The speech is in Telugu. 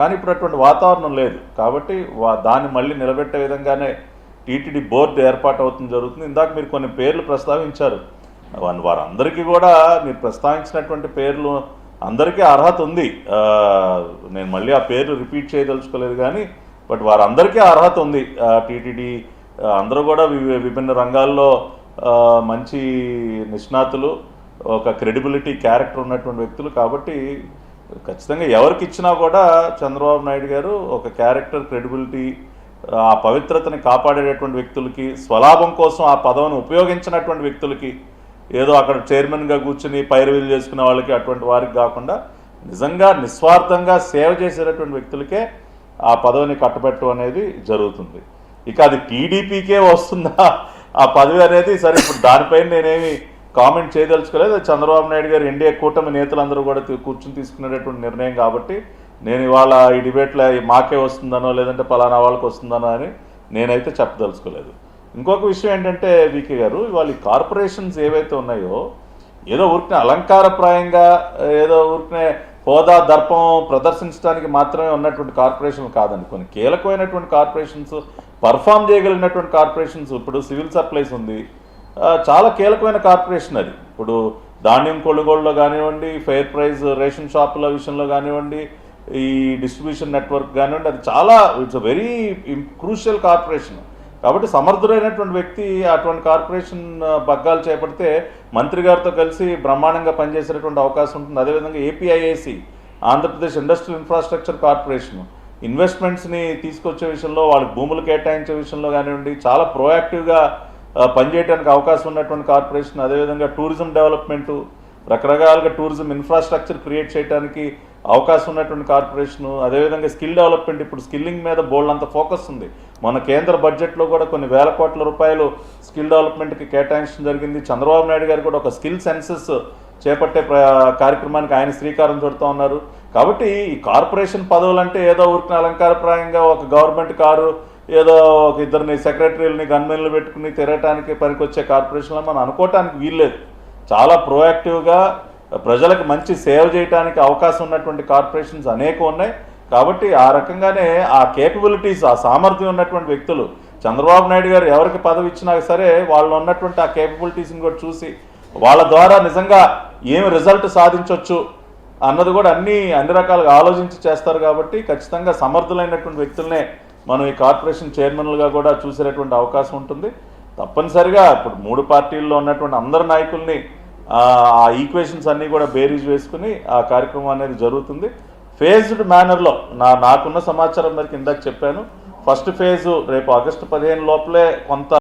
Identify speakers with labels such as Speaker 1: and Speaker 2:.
Speaker 1: కానీ ఇప్పుడు అటువంటి వాతావరణం లేదు. కాబట్టి దాన్ని మళ్ళీ నిలబెట్టే విధంగానే టీటీడీ బోర్డు ఏర్పాటు అవుతుంది జరుగుతుంది. ఇందాక మీరు కొన్ని పేర్లు ప్రస్తావించారు. వారందరికీ కూడా మీరు ప్రస్తావించినటువంటి పేర్లు అందరికీ అర్హత ఉంది. నేను మళ్ళీ ఆ పేర్లు రిపీట్ చేయదలుచుకోలేదు కానీ బట్ వారందరికీ అర్హత ఉంది. టీటీడీ అందరూ కూడా విభిన్న రంగాల్లో మంచి నిష్ణాతులు, ఒక క్రెడిబిలిటీ క్యారెక్టర్ ఉన్నటువంటి వ్యక్తులు. కాబట్టి ఖచ్చితంగా ఎవరికి ఇచ్చినా కూడా చంద్రబాబు నాయుడు గారు ఒక క్యారెక్టర్, క్రెడిబిలిటీ, ఆ పవిత్రతని కాపాడేటటువంటి వ్యక్తులకి, స్వలాభం కోసం ఆ పదవిని ఉపయోగించినటువంటి వ్యక్తులకి, ఏదో అక్కడ చైర్మన్గా కూర్చుని పైరవీలు చేసుకునే వాళ్ళకి అటువంటి వారికి కాకుండా నిజంగా నిస్వార్థంగా సేవ చేసేటటువంటి వ్యక్తులకే ఆ పదవిని కట్టబెట్టడం అనేది జరుగుతుంది. ఇక అది టీడీపీకే వస్తుందా ఆ పదవి అనేది, సరే ఇప్పుడు దానిపైన నేనేమి కామెంట్ చేయదలుచుకోలేదు. చంద్రబాబు నాయుడు గారు ఎన్డీఏ కూటమి నేతలందరూ కూడా కూర్చుని తీసుకునేటటువంటి నిర్ణయం కాబట్టి నేను ఇవాళ ఈ డిబేట్లో మాకే వస్తుందనో లేదంటే పలానా వాళ్ళకి వస్తుందనో అని నేనైతే చెప్పదలుచుకోలేదు. ఇంకొక విషయం ఏంటంటే వికే గారు, ఇవాళ ఈ కార్పొరేషన్స్ ఏవైతే ఉన్నాయో ఏదో ఊరికనే అలంకారప్రాయంగా ఏదో ఊరికనే హోదా దర్పం ప్రదర్శించడానికి మాత్రమే ఉన్నటువంటి కార్పొరేషన్లు కాదండి. కొన్ని కీలకమైనటువంటి కార్పొరేషన్స్, పర్ఫామ్ చేయగలిగినటువంటి కార్పొరేషన్స్, ఇప్పుడు సివిల్ సప్లైస్ ఉంది, చాలా కీలకమైన కార్పొరేషన్ అది. ఇప్పుడు ధాన్యం కొనుగోలులో కానివ్వండి, ఫెయిర్ ప్రైస్ రేషన్ షాపుల విషయంలో కానివ్వండి, ఈ డిస్ట్రిబ్యూషన్ నెట్వర్క్ కానివ్వండి, అది చాలా it's a very crucial corporation. కాబట్టి సమర్థుడైనటువంటి వ్యక్తి అటువంటి కార్పొరేషన్ బగ్గాలు చేపడితే మంత్రి గారితో కలిసి బ్రహ్మాండంగా పనిచేసేటటువంటి అవకాశం ఉంటుంది. అదేవిధంగా APIAC, Andhra Pradesh industrial infrastructure corporation, ఇన్వెస్ట్మెంట్స్ని తీసుకొచ్చే విషయంలో, వాళ్ళకి భూములు కేటాయించే విషయంలో కానివ్వండి, చాలా ప్రోయాక్టివ్గా పనిచేయడానికి అవకాశం ఉన్నటువంటి కార్పొరేషన్. అదేవిధంగా టూరిజం డెవలప్మెంటు, రకరకాలుగా టూరిజం ఇన్ఫ్రాస్ట్రక్చర్ క్రియేట్ చేయడానికి అవకాశం ఉన్నటువంటి కార్పొరేషను. అదేవిధంగా స్కిల్ డెవలప్మెంట్, ఇప్పుడు స్కిల్లింగ్ మీద బోల్డ్ అంత ఫోకస్ ఉంది. మన కేంద్ర బడ్జెట్లో కూడా కొన్ని వేల కోట్ల రూపాయలు స్కిల్ డెవలప్మెంట్కి కేటాయించడం జరిగింది. చంద్రబాబు నాయుడు గారు కూడా ఒక స్కిల్ సెన్సెస్ చేపట్టే కార్యక్రమానికి ఆయన శ్రీకారం చుడుతూ ఉన్నారు. కాబట్టి ఈ కార్పొరేషన్ పదవులు అంటే ఏదో ఊరికిన అలంకారప్రాయంగా ఒక గవర్నమెంట్ కారు, ఏదో ఒక ఇద్దరిని సెక్రటరీలని గన్మెన్లు పెట్టుకుని తిరగటానికి పనికొచ్చే కార్పొరేషన్లో మనం అనుకోవటానికి వీల్లేదు. చాలా ప్రోయాక్టివ్గా ప్రజలకు మంచి సేవ చేయడానికి అవకాశం ఉన్నటువంటి కార్పొరేషన్స్ అనేకం ఉన్నాయి. కాబట్టి ఆ రకంగానే ఆ కేపబిలిటీస్, ఆ సామర్థ్యం ఉన్నటువంటి వ్యక్తులు, చంద్రబాబు నాయుడు గారు ఎవరికి పదవి ఇచ్చినా సరే వాళ్ళు ఉన్నటువంటి ఆ కేపబిలిటీస్ని కూడా చూసి వాళ్ళ ద్వారా నిజంగా ఏమి రిజల్ట్ సాధించవచ్చు అన్నది కూడా అన్ని రకాలుగా ఆలోచించి చేస్తారు. కాబట్టి ఖచ్చితంగా సమర్థులైనటువంటి వ్యక్తులనే మనం ఈ కార్పొరేషన్ చైర్మన్లుగా కూడా చూసేటటువంటి అవకాశం ఉంటుంది. తప్పనిసరిగా ఇప్పుడు మూడు పార్టీల్లో ఉన్నటువంటి అందరు నాయకుల్ని ఆ ఈక్వేషన్స్ అన్నీ కూడా బేరీజ్ వేసుకుని ఆ కార్యక్రమం అనేది జరుగుతుంది. ఫేజ్డ్ మేనర్లో నాకున్న సమాచారం మేరకు ఇందాక చెప్పాను. ఫస్ట్ ఫేజు రేపు ఆగస్టు 15 లోపలే కొంత